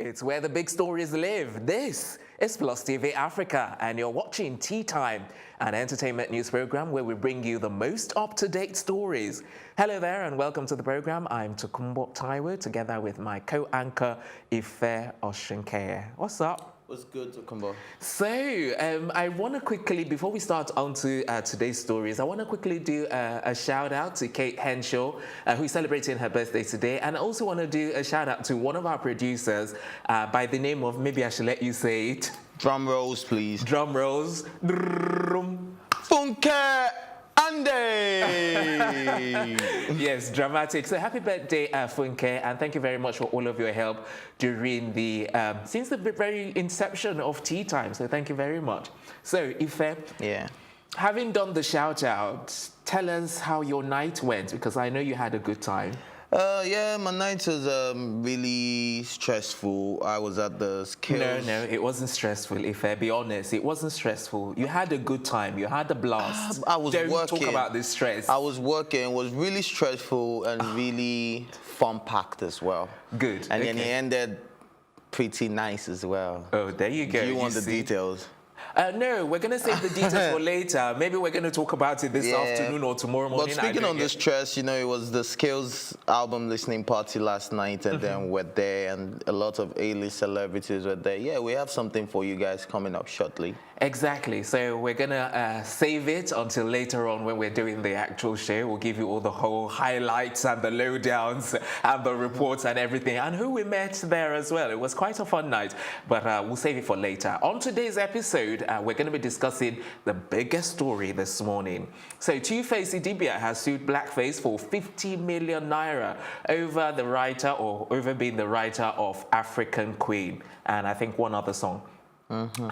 It's where the big stories live. This is Plus TV Africa, and you're watching Tea Time, an entertainment news program where we bring you the most up-to-date stories. Hello there, and welcome to the program. I'm Tokumbo Taiwo, together with my co-anchor, Ife Oshinkeye. What's up? What's good, Tokumbo? So, I want to quickly, before we start on to today's stories, I want to quickly do a shout out to Kate Henshaw, who's celebrating her birthday today. And I also want to do a shout out to one of our producers by the name of, maybe I should let you say it. Drum rolls, please. Drum rolls. Funke Ande! Yes, dramatic. So happy birthday, Funke, and thank you very much for all of your help during the, since the very inception of Tea Time. So thank you very much. So, Ife, Yeah. having done the shout out, tell us how your night went, because I know you had a good time. Yeah, my night was really stressful. I was at the skills. No, it wasn't stressful, Ife. Be honest, it wasn't stressful. You had a good time. You had a blast. I was Don't working. talk about this stress. I was working. It was really stressful and really fun-packed as well. Good. And okay. then it ended pretty nice as well. Oh, there you go. Do you want the see? details? No, we're going to save the details for later. Maybe we're going to talk about it this afternoon or tomorrow morning. But speaking on the stress, you know, it was the Skills album listening party last night, and then we're there, and a lot of A-list celebrities were there. Yeah, we have something for you guys coming up shortly. Exactly. So we're going to save it until later on when we're doing the actual show. We'll give you all the whole highlights and the lowdowns and the reports and everything, and who we met there as well. It was quite a fun night, but we'll save it for later. On today's episode, we're going to be discussing the biggest story this morning. So Two-Face Idibia has sued Blackface for 50 million naira over the writer, or over being the writer of African Queen, and I think one other song.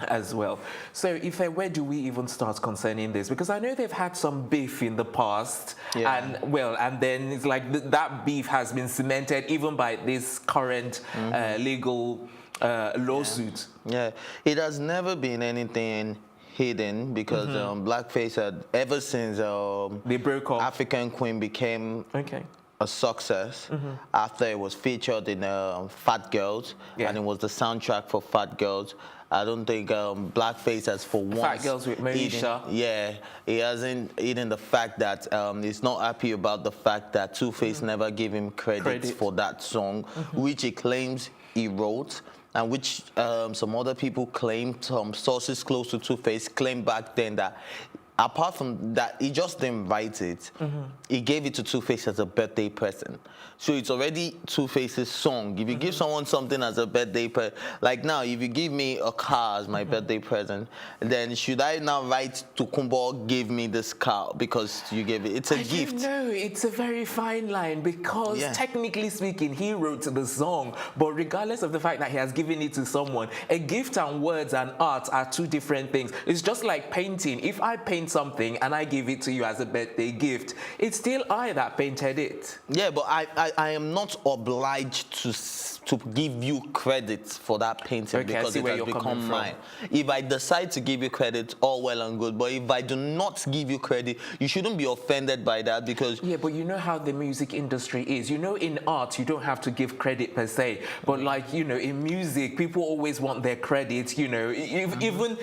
As well. So, Ife, where do we even start concerning this? Because I know they've had some beef in the past, and then it's like that beef has been cemented even by this current legal lawsuit. Yeah, it has never been anything hidden because Blackface had, ever since they broke off, African Queen became a success after it was featured in Fat Girls, and it was the soundtrack for Fat Girls. I don't think Blackface has for once. Fat Girls with Moesha. Yeah, he hasn't eaten the fact that he's not happy about the fact that Two-Face never gave him credit for that song, which he claims he wrote, and which some other people claim, some sources close to Two-Face claimed back then that apart from that, he just didn't write it. He gave it to Two-Face as a birthday present. So it's already Two-Face's song. If you give someone something as a birthday present, like now, if you give me a car as my birthday present, then should I now write Tokumbo, give me this car because you gave it? It's a gift. No, it's a very fine line because technically speaking, he wrote the song. But regardless of the fact that he has given it to someone, a gift and words and art are two different things. It's just like painting. If I paint something and I give it to you as a birthday gift, it's still I that painted it. Yeah, but I am not obliged to give you credit for that painting because it has become mine. If I decide to give you credit, all well and good. But if I do not give you credit, you shouldn't be offended by that because... Yeah, but you know how the music industry is. You know, in art, you don't have to give credit per se. But like, you know, in music, people always want their credit, you know. Even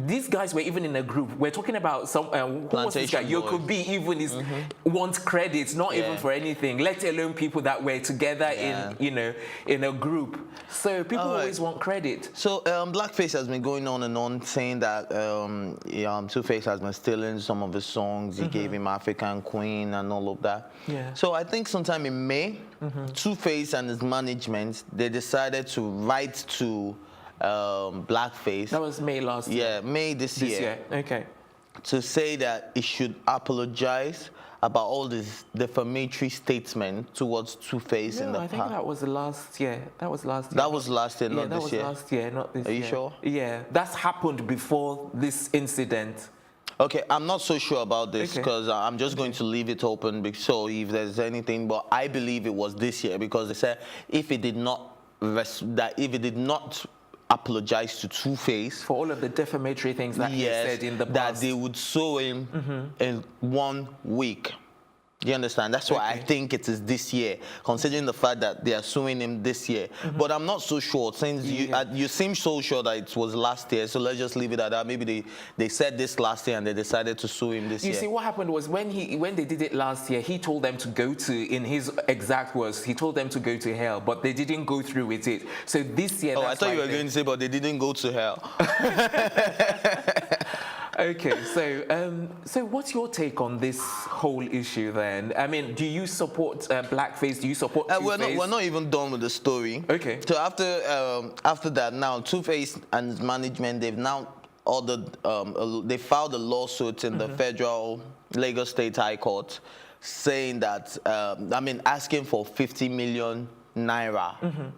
these guys were even in a group. We're talking about some... who was this guy? Yokobi even is wants credit, not even for anything, let alone people that were together in, you know, in a group. So people always want credit. So Blackface has been going on and on saying that Two-Face has been stealing some of his songs. He gave him African Queen and all of that. Yeah. So I think sometime in May, Two-Face and his management, they decided to write to Blackface. That was May last year. Yeah, May this year. Okay. To say that he should apologize about all this defamatory statement towards Two-Face in the past. I think that was last year. That was last year. That was last year, not this year. That was last year, not this year. Are you sure? Yeah, that's happened before this incident. Okay, I'm not so sure about this because I'm just going to leave it open. So if there's anything, but I believe it was this year because they said if it did not apologize to Two-Face for all of the defamatory things that he said in the past, that they would sue him in 1 week. You understand? That's why I think it is this year, considering the fact that they are suing him this year. But I'm not so sure, since you seem so sure that it was last year, so let's just leave it at that. Maybe they said this last year and they decided to sue him this year. You see, what happened was when they did it last year, he told them to go to, in his exact words, he told them to go to hell, but they didn't go through with it. So this year... Oh, I thought you were going to say, but they didn't go to hell. Okay, so what's your take on this whole issue then? I mean, do you support Blackface? Do you support Two-Face? We're not even done with the story. Okay. So after that, now Two-Face and his management, they've now ordered, they filed a lawsuit in the federal Lagos State High Court, saying that, asking for 50 million naira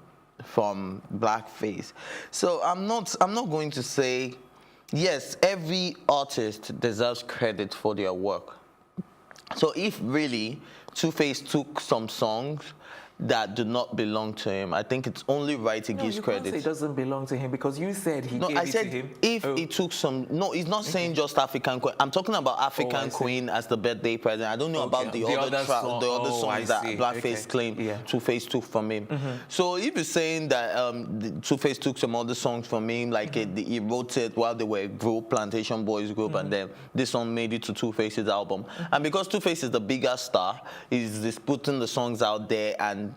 from Blackface. So I'm not going to say. Yes, every artist deserves credit for their work. So if really Two-Face took some songs that do not belong to him, I think it's only right he gives credit. No, you can't say it doesn't belong to him because you said he gave it to him. If he took some... No, he's not saying just African Queen. I'm talking about African Queen as the birthday present. I don't know about the other songs that Blackface claimed Two-Face took from him. So if you're saying that Two-Face took some other songs from him, like he wrote it while they were a group, Plantation Boys group, and then this song made it to Two-Face's album. And because Two-Face is the bigger star, he's putting the songs out there and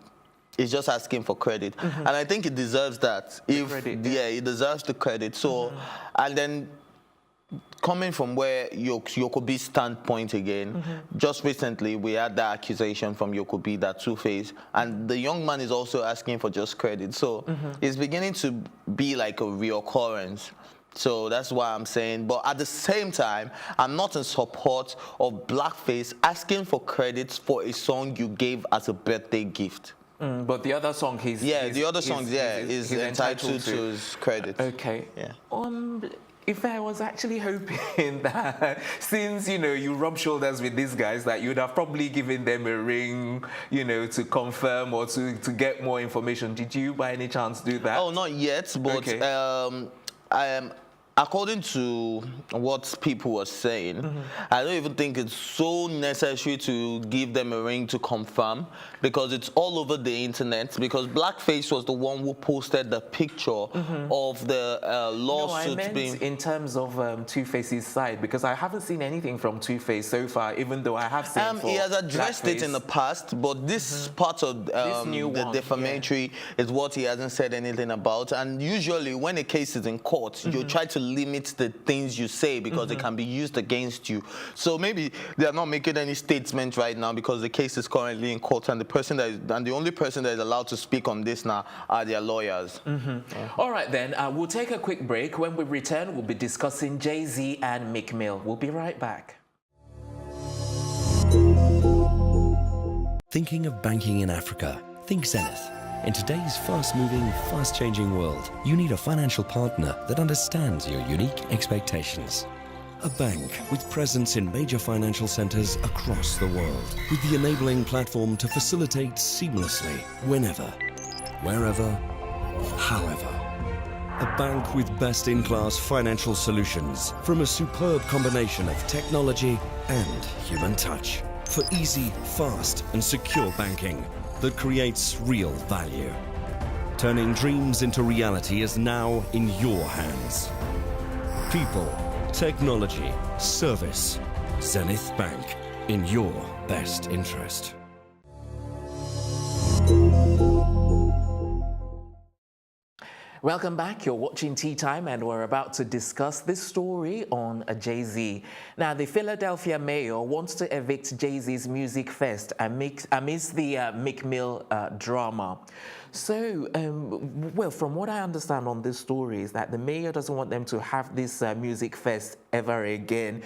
he's just asking for credit. And I think he deserves that. He deserves the credit. So, and then coming from where Yokobi's standpoint again, just recently we had that accusation from Yokobi that Two-Face, and the young man is also asking for just credit. So it's beginning to be like a reoccurrence. So that's why I'm saying, but at the same time, I'm not in support of Blackface asking for credits for a song you gave as a birthday gift. But the other song he's entitled to his credit. Okay. Yeah. If I was actually hoping that since, you rub shoulders with these guys, that you'd have probably given them a ring, to confirm or to get more information. Did you by any chance do that? Oh, not yet, but according to what people were saying, I don't even think it's so necessary to give them a ring to confirm, because it's all over the internet, because Blackface was the one who posted the picture of the lawsuit. No, I meant in terms of Two-Face's side, because I haven't seen anything from Two-Face so far, even though I have seen he has addressed Blackface. It in the past, but this part of the defamatory is what he hasn't said anything about. And usually when a case is in court, you try to limit the things you say because it can be used against you. So maybe they are not making any statements right now because the case is currently in court, and the only person that is allowed to speak on this now are their lawyers. All right then, we'll take a quick break. When we return, we'll be discussing Jay-Z and Meek Mill. We'll be right back. Thinking of banking in Africa? Think Zenith. In today's fast-moving, fast-changing world, you need a financial partner that understands your unique expectations. A bank with presence in major financial centers across the world, with the enabling platform to facilitate seamlessly, whenever, wherever, however. A bank with best-in-class financial solutions from a superb combination of technology and human touch for easy, fast, and secure banking that creates real value. Turning dreams into reality is now in your hands. People, technology, service. Zenith Bank, in your best interest. Welcome back. You're watching Tea Time, and we're about to discuss this story on Jay-Z. Now, the Philadelphia mayor wants to evict Jay-Z's Music Fest amidst the Meek Mill drama. So, well, from what I understand on this story is that the mayor doesn't want them to have this music fest ever again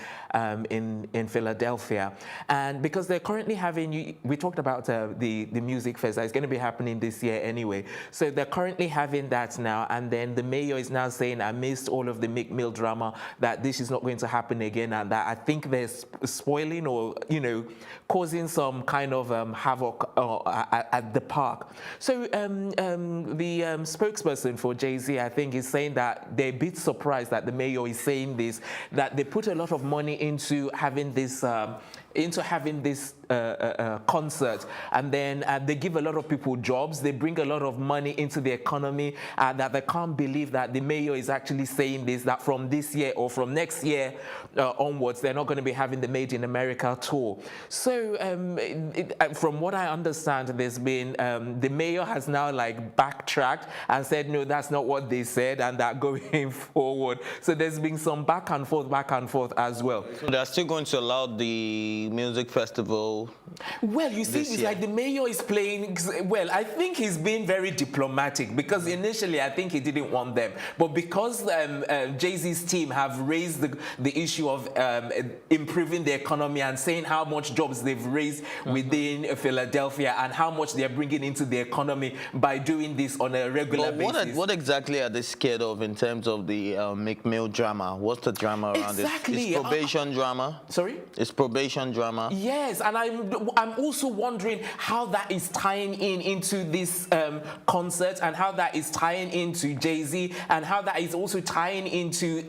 in Philadelphia. And because they're currently having, we talked about the music fest that's going to be happening this year anyway. So they're currently having that now. And then the mayor is now saying, amidst all of the Meek Mill drama, that this is not going to happen again. And that I think they're spoiling or, causing some kind of havoc at the park. So the spokesperson for Jay-Z, I think, is saying that they're a bit surprised that the mayor is saying this, that they put a lot of money into having this into having this concert, and then they give a lot of people jobs, they bring a lot of money into the economy, that they can't believe that the mayor is actually saying this, that from this year or from next year onwards, they're not going to be having the Made in America tour. So from what I understand, there's been, the mayor has now like backtracked and said, no, that's not what they said, and that going forward. So there's been some back and forth as well. So they're still going to allow the music festival. Well, you see, it's like the mayor is playing, well, I think he's been very diplomatic, because initially I think he didn't want them. But because Jay-Z's team have raised the issue of improving the economy and saying how much jobs they've raised within Philadelphia and how much they're bringing into the economy by doing this on a regular basis. What exactly are they scared of in terms of the McMill drama? What's the drama around it? It's probation drama? Sorry? It's probation drama? Yes, and I'm also wondering how that is tying into this concert, and how that is tying into Jay-Z, and how that is also tying into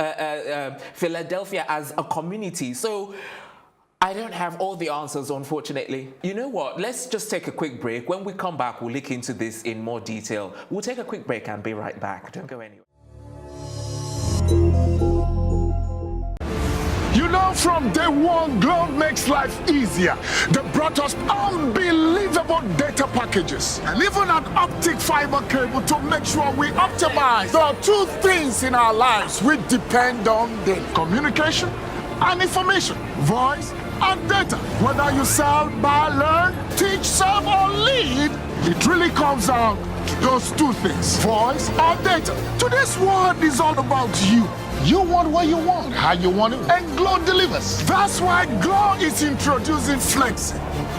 Philadelphia as a community. So I don't have all the answers, unfortunately. You know what? Let's just take a quick break. When we come back, we'll look into this in more detail. We'll take a quick break and be right back. Don't go anywhere. You know, from day one, Glo makes life easier. They brought us unbelievable data packages and even an optic fiber cable to make sure we optimize. There are two things in our lives we depend on: the communication and information, voice and data. Whether you sell, buy, learn, teach, serve, or lead, it really comes down to those two things: voice or data. Today's world is all about you. You want what you want, how you want it, and Glo delivers. That's why Glo is introducing Flexi,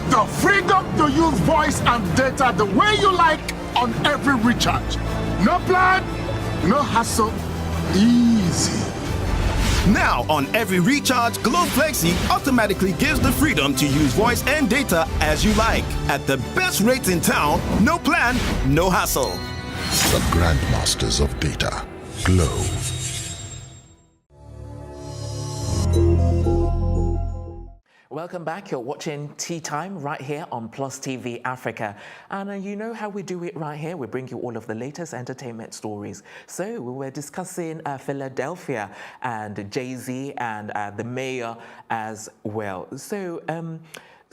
the freedom to use voice and data the way you like on every recharge. No plan, no hassle, easy. Now, on every recharge, Glo Flexi automatically gives the freedom to use voice and data as you like. At the best rates in town, no plan, no hassle. The grandmasters of data, Glo. Welcome back. You're watching Tea Time right here on Plus TV Africa. And you know how we do it right here. We bring you all of the latest entertainment stories. So we were discussing Philadelphia and Jay-Z and the mayor as well.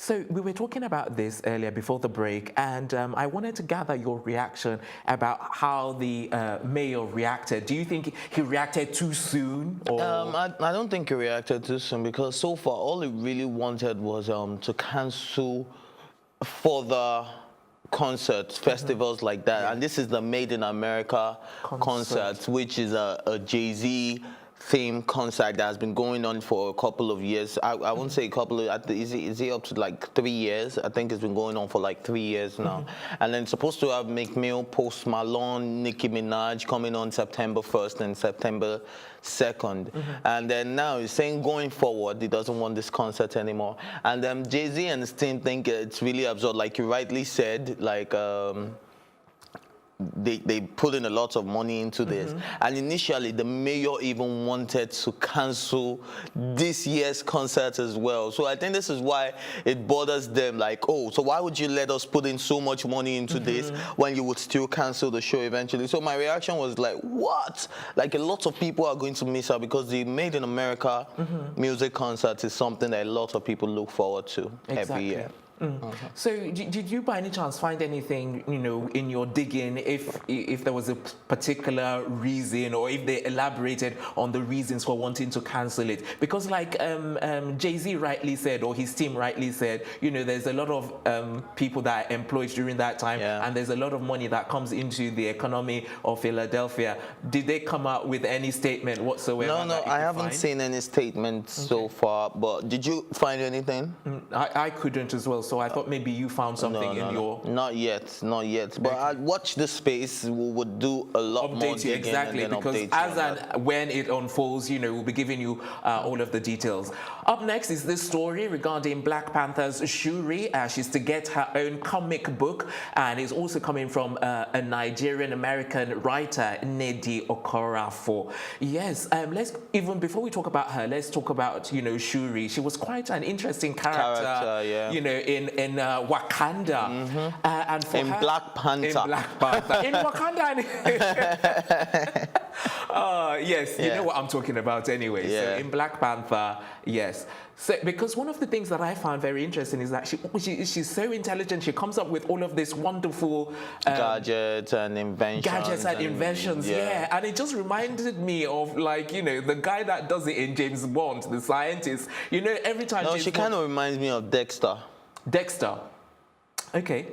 So we were talking about this earlier before the break, and I wanted to gather your reaction about how the mayor reacted. Do you think he reacted too soon? Or? I don't think he reacted too soon, because so far all he really wanted was to cancel further concerts, festivals like that. Yeah. And this is the Made in America concert, which is a Jay-Z theme concert that has been going on for a couple of years. I won't say a couple of, is it up to like 3 years? I think it's been going on for like 3 years now. And then it's supposed to have McMill, Post Malone, Nicki Minaj coming on September 1st and September 2nd. And then now he's saying going forward, he doesn't want this concert anymore. And Jay-Z and his team think it's really absurd. Like you rightly said, like, they put in a lot of money into this. And initially, the mayor even wanted to cancel this year's concert as well. So I think this is why it bothers them. Like, oh, so why would you let us put in so much money into this when you would still cancel the show eventually? So my reaction was like, what? Like, a lot of people are going to miss out, because the Made in America music concert is something that a lot of people look forward to every year. So did you by any chance find anything, you know, in your digging, if there was a particular reason, or if they elaborated on the reasons for wanting to cancel it? Because like Jay-Z rightly said, or his team rightly said, you know, there's a lot of people that are employed during that time, and there's a lot of money that comes into the economy of Philadelphia. Did they come out with any statement whatsoever? No, I haven't seen any statements so far, but did you find anything? I couldn't as well. So I thought maybe you found something in your... Not yet. But I'll watch the space. We would do a lot more Update you, digging exactly, and then because update as you on and that. when it unfolds, we'll be giving you all of the details. Up next is this story regarding Black Panther's Shuri. She's to get her own comic book, and it's also coming from a Nigerian American writer, Nnedi Okorafor. Yes, even before we talk about her, let's talk about Shuri. She was quite an interesting character, yeah. in Wakanda, and for her, Black Panther. in Black Panther, in Wakanda. Yes, you know what I'm talking about anyway. Yeah. So in Black Panther, yes. So because one of the things that I found very interesting is that she's so intelligent. She comes up with all of this wonderful gadgets and inventions. Yeah. And it just reminded me of the guy that does it in James Bond, the scientist. Every time. No, James she kind of reminds me of Dexter. Dexter. Okay.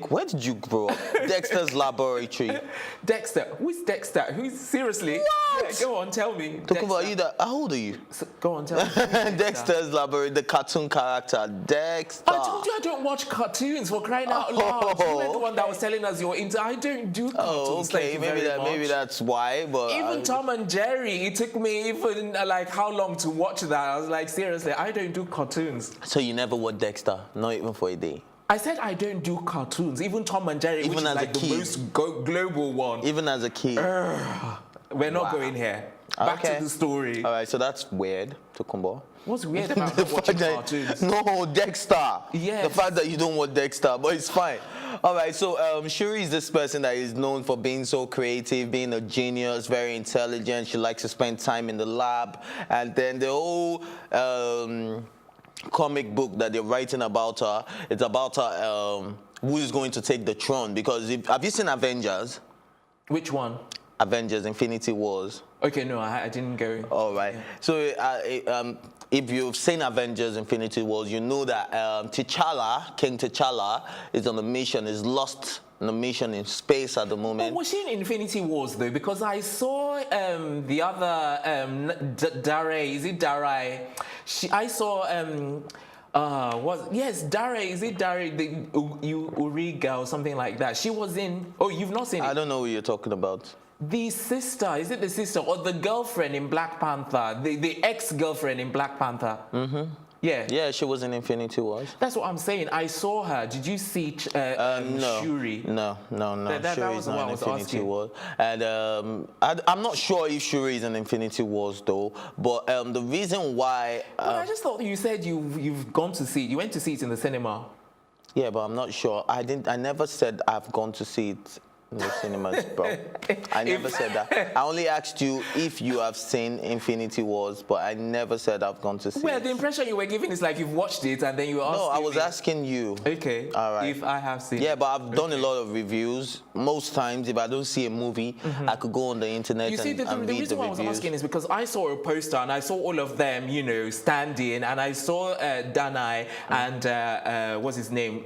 Where did you grow up? Dexter's Laboratory. Dexter. Who's Dexter? Who's seriously? What? Yeah, go on, tell me. Talk about you. How old are you? Go on, tell me. Dexter's Laboratory, the cartoon character. Dexter. I told you I don't watch cartoons, for crying out loud. You were the one that was telling us you're into. I don't do cartoons. Okay, Thank you very much. maybe that's why. But even Tom and Jerry, it took me even how long to watch that? I was like, seriously, I don't do cartoons. So you never watched Dexter, not even for a day. I said I don't do cartoons. Even Tom and Jerry, Even which as is a like the kid. most global one. Even as a kid. We're not going here. Back to the story. All right, so that's weird, Tokumbo. What's weird about not watching cartoons? No, Dexter. Yes. The fact that you don't watch Dexter, but it's fine. All right, so Shuri is this person that is known for being so creative, being a genius, very intelligent. She likes to spend time in the lab. And then the whole comic book that they're writing about her, it's about her, who is going to take the throne. Because have you seen Avengers? Which one? Avengers Infinity Wars. Okay, no, I didn't go. All right. Yeah. So if you've seen Avengers Infinity Wars, you know that King T'Challa, is on a mission, is lost on a mission in space at the moment. But was she in Infinity Wars, though? Because I saw the other, Dare, is it Dare? I saw... Dare, is it Dare, the Uriga or something like that? She was in... Oh, you've not seen it? I don't know who you're talking about. The sister, is it the sister or the girlfriend in Black Panther? The ex-girlfriend in Black Panther? Mm-hmm. Yeah. Yeah, she was in Infinity Wars. That's what I'm saying. I saw her. Did you see Shuri? No. Shuri is not in Infinity Wars. And I'm not sure if Shuri is in Infinity Wars, though. But the reason why... I just thought you said you've gone to see it. You went to see it in the cinema. Yeah, but I'm not sure. I never said I've gone to see it in the cinemas, bro. I never said that. I only asked you if you have seen Infinity Wars, but I never said I've gone to see it. Well, the impression you were giving is like you've watched it and then you were asking No, I was me. asking you. Okay. All right. If I have seen Yeah, but I've done a lot of reviews. Most times, if I don't see a movie, I could go on the internet You see, and the read the reason why I was reviews. asking is because I saw a poster and I saw all of them, standing, and I saw Danai and what's his name?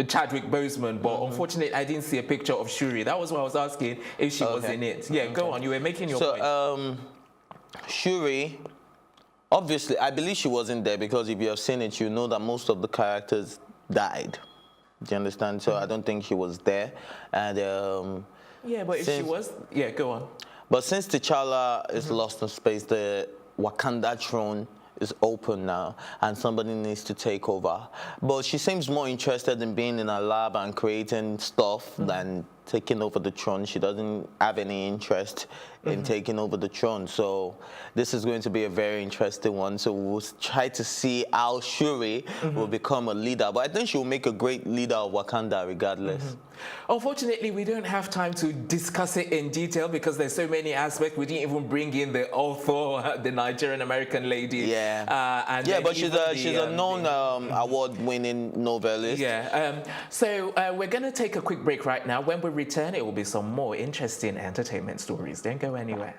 Chadwick Boseman, but unfortunately I didn't see a picture of Shuri. That was why I was asking if she was in it. Yeah, go on. You were making your point. Shuri, obviously, I believe she wasn't there because if you have seen it, you know that most of the characters died. Do you understand? So I don't think she was there. And yeah, but if she was, yeah, go on. But since T'Challa is lost in space, the Wakanda throne is open now and somebody needs to take over. But she seems more interested in being in a lab and creating stuff than taking over the throne. She doesn't have any interest in taking over the throne. So this is going to be a very interesting one. So we'll try to see how Shuri will become a leader. But I think she'll make a great leader of Wakanda regardless. Unfortunately, we don't have time to discuss it in detail because there's so many aspects. We didn't even bring in the author, the Nigerian American lady. Yeah. But she's a known award-winning novelist. Yeah. So we're going to take a quick break right now. When we return, it will be some more interesting entertainment stories. Don't go anywhere.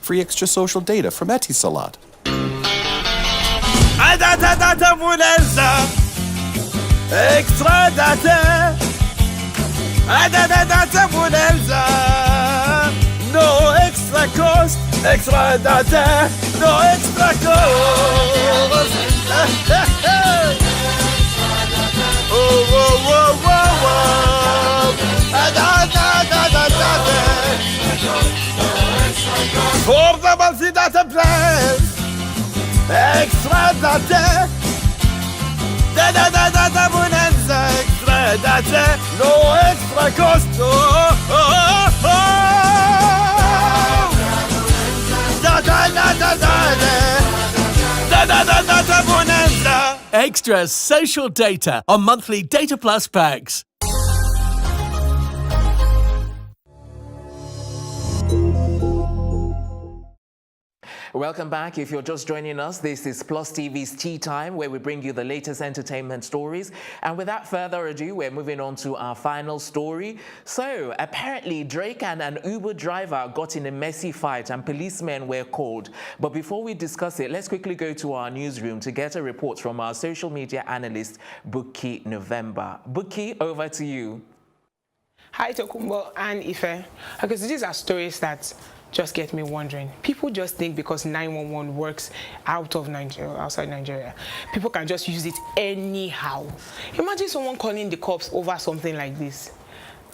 Free extra social data from Etisalat. Extra data. No extra extra cost, extra data, no extra cost. Oh, whoa, whoa, whoa, whoa. Portable data plans, extra data. Da bonanza, extra data, no extra cost. Oh, oh, oh, da bonanza. Extra social data on monthly Data Plus packs. Welcome back. If you're just joining us, this is Plus TV's Tea Time, where we bring you the latest entertainment stories. And without further ado, we're moving on to our final story. So, apparently, Drake and an Uber driver got in a messy fight and policemen were called. But before we discuss it, let's quickly go to our newsroom to get a report from our social media analyst, Buki November. Buki, over to you. Hi, Tokumbo and Ife. Because these are stories that just get me wondering. People just think because 911 works outside Nigeria, people can just use it anyhow. Imagine someone calling the cops over something like this.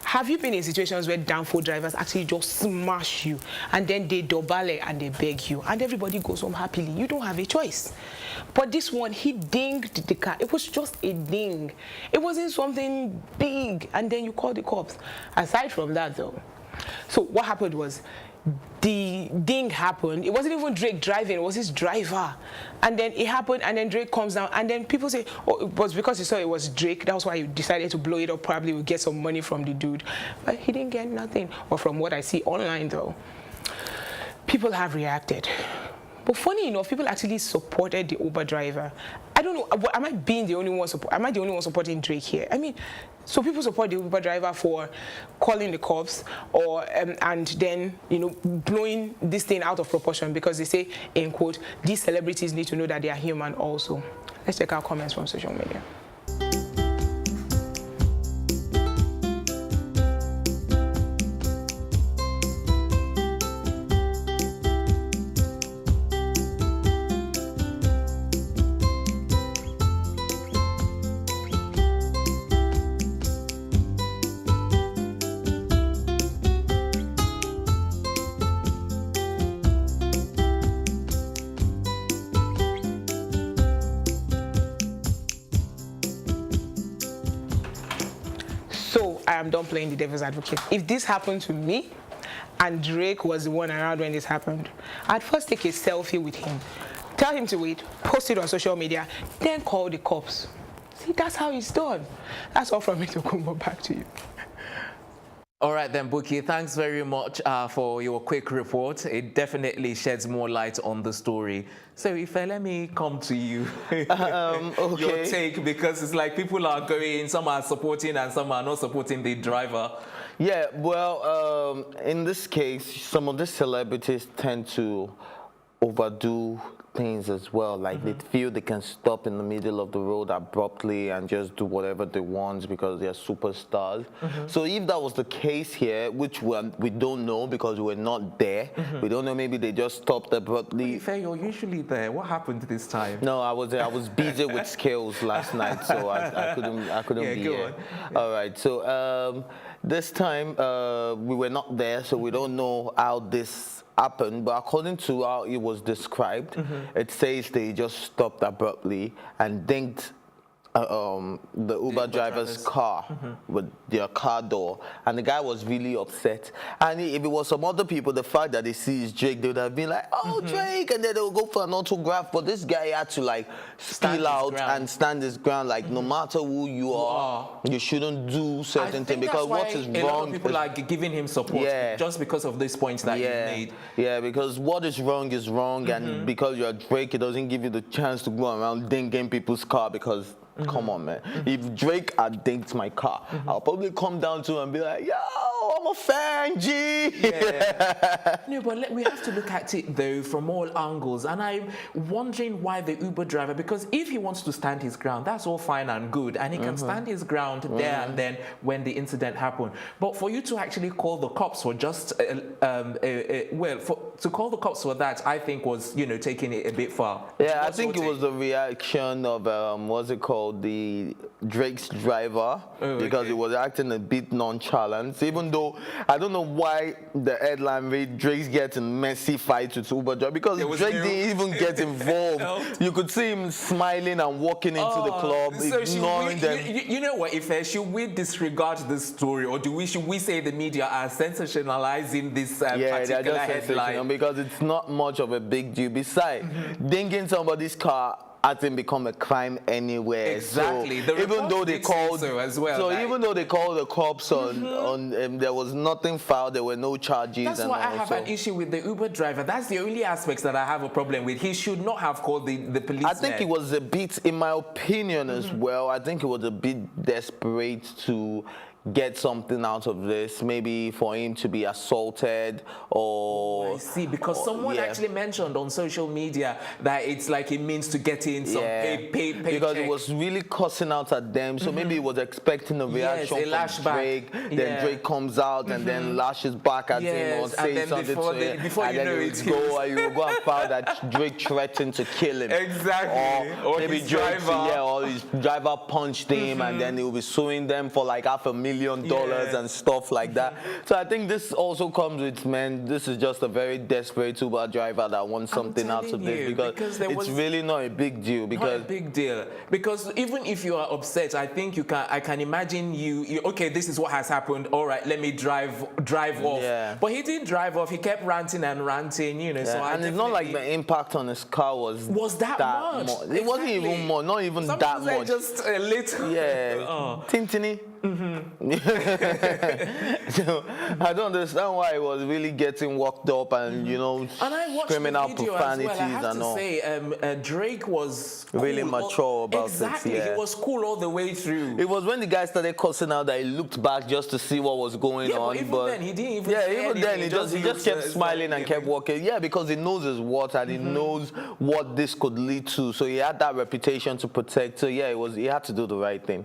Have you been in situations where downfall drivers actually just smash you and then they dobale and they beg you and everybody goes home happily? You don't have a choice. But this one, he dinged the car. It was just a ding. It wasn't something big. And then you call the cops. Aside from that, though, so what happened was, the ding happened. It wasn't even Drake driving, it was his driver. And then it happened, and then Drake comes down, and then people say, oh, it was because he saw it was Drake, that was why he decided to blow it up, probably would get some money from the dude. But he didn't get nothing. Or from what I see online, though, people have reacted. But funny enough, people actually supported the Uber driver. I don't know, am I the only one supporting Drake here? I mean, so people support the Uber driver for calling the cops or and then, you know, blowing this thing out of proportion because they say, in quote, these celebrities need to know that they are human also. Let's check out comments from social media. I am done playing the devil's advocate. If this happened to me, and Drake was the one around when this happened, I'd first take a selfie with him, tell him to wait, post it on social media, then call the cops. See, that's how it's done. That's all from me, Tokumbo. Back to you. All right then, Buki, thanks very much for your quick report. It definitely sheds more light on the story. So, Ife, let me come to you. Okay. Your take, because it's like people are going, some are supporting and some are not supporting the driver. Yeah, well, in this case, some of the celebrities tend to overdo things as well. Like they feel they can stop in the middle of the road abruptly and just do whatever they want because they're superstars. So if that was the case here, which we don't know because we're not there, we don't know, maybe they just stopped abruptly. Fair, you're usually there. What happened this time? No, I was busy with skills last night, so I couldn't be here. All right, so this time we were not there, so we don't know how this happened, but according to how it was described, it says they just stopped abruptly and dinged the Uber driver's car with their car door, and the guy was really upset. And if it was some other people, the fact that they see is Drake, they would have been like, oh, Drake, and then they would go for an autograph. But this guy had to like spill out and stand his ground, like no matter who you are, you shouldn't do certain things because what is wrong. A lot of people are giving him support just because of these points that he made. Yeah, because what is wrong, and because you're Drake, it doesn't give you the chance to go around dinging people's car because. Come on, man. If Drake had dinked my car, I'll probably come down to him and be like, yo, oh, I'm a fan, G. Yeah. No, but we have to look at it though from all angles, and I'm wondering why the Uber driver, because if he wants to stand his ground, that's all fine and good, and he can stand his ground there and then when the incident happened. But for you to actually call the cops for just, to call the cops for that, I think was, you know, taking it a bit far. Yeah, I think it was the reaction of, what's it called, the Drake's driver, because he was acting a bit nonchalant, even though I don't know why the headline read Drake's getting messy fight with Uber driver, because Drake didn't even get involved. You could see him smiling and walking into the club, so ignoring them. You know what, if should we disregard this story, or should we say the media are sensationalizing this particular headline? Because it's not much of a big deal. Besides, dinging somebody's car hasn't become a crime anywhere. Exactly. So even though they called, so as well. So even though they called the cops on there was nothing filed. There were no charges. That's why I have an issue with the Uber driver. That's the only aspects that I have a problem with. He should not have called the police. I think he was a bit, in my opinion as well, I think he was a bit desperate to get something out of this, maybe for him to be assaulted or... I see, because someone actually mentioned on social media that it's like it means to get in some paycheck. Because he was really cussing out at them, so maybe he was expecting a reaction from Drake, then Drake comes out and then lashes back at him or says something to him, before and you then know he will go and find that Drake threatened to kill him. Exactly. Or maybe Drake, or his driver punched him and then he'll be suing them for like $500,000 and stuff like that. So I think this also comes with, man, this is just a very desperate Uber driver that wants something out of this, because it's really not a big deal. Because not a big deal. Because even if you are upset, I think I can imagine you okay, this is what has happened. All right, let me drive off. Yeah. But he didn't drive off. He kept ranting and ranting, you know. Yeah. So and it's not like the impact on his car was that much. Exactly. It wasn't even more, not even that much. Just a little. Yeah. Tintiny. So I don't understand why he was really getting worked up and screaming out profanities well. I have and to all. Say, Drake was cool, really mature about exactly. it. Yeah. He was cool all the way through. It was when the guy started cussing out that he looked back just to see what was going on. But then he didn't even. Yeah, even then he just kept smiling and kept walking. Yeah, because he knows his worth and he knows what this could lead to. So he had that reputation to protect. So yeah, he had to do the right thing.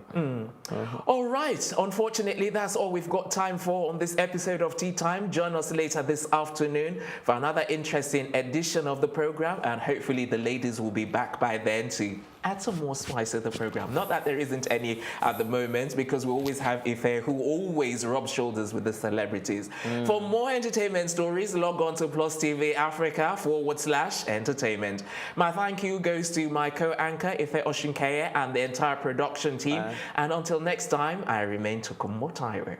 All right. Unfortunately, that's all we've got time for on this episode of Tea Time. Join us later this afternoon for another interesting edition of the program, and hopefully the ladies will be back by then to add some more spice to the program. Not that there isn't any at the moment, because we always have Ife, who always rubs shoulders with the celebrities. For more entertainment stories, log on to Plus TV Africa /entertainment. My thank you goes to my co-anchor Ife Oshinkeye and the entire production team. And until next time, I remain Tokumbo Taiwo.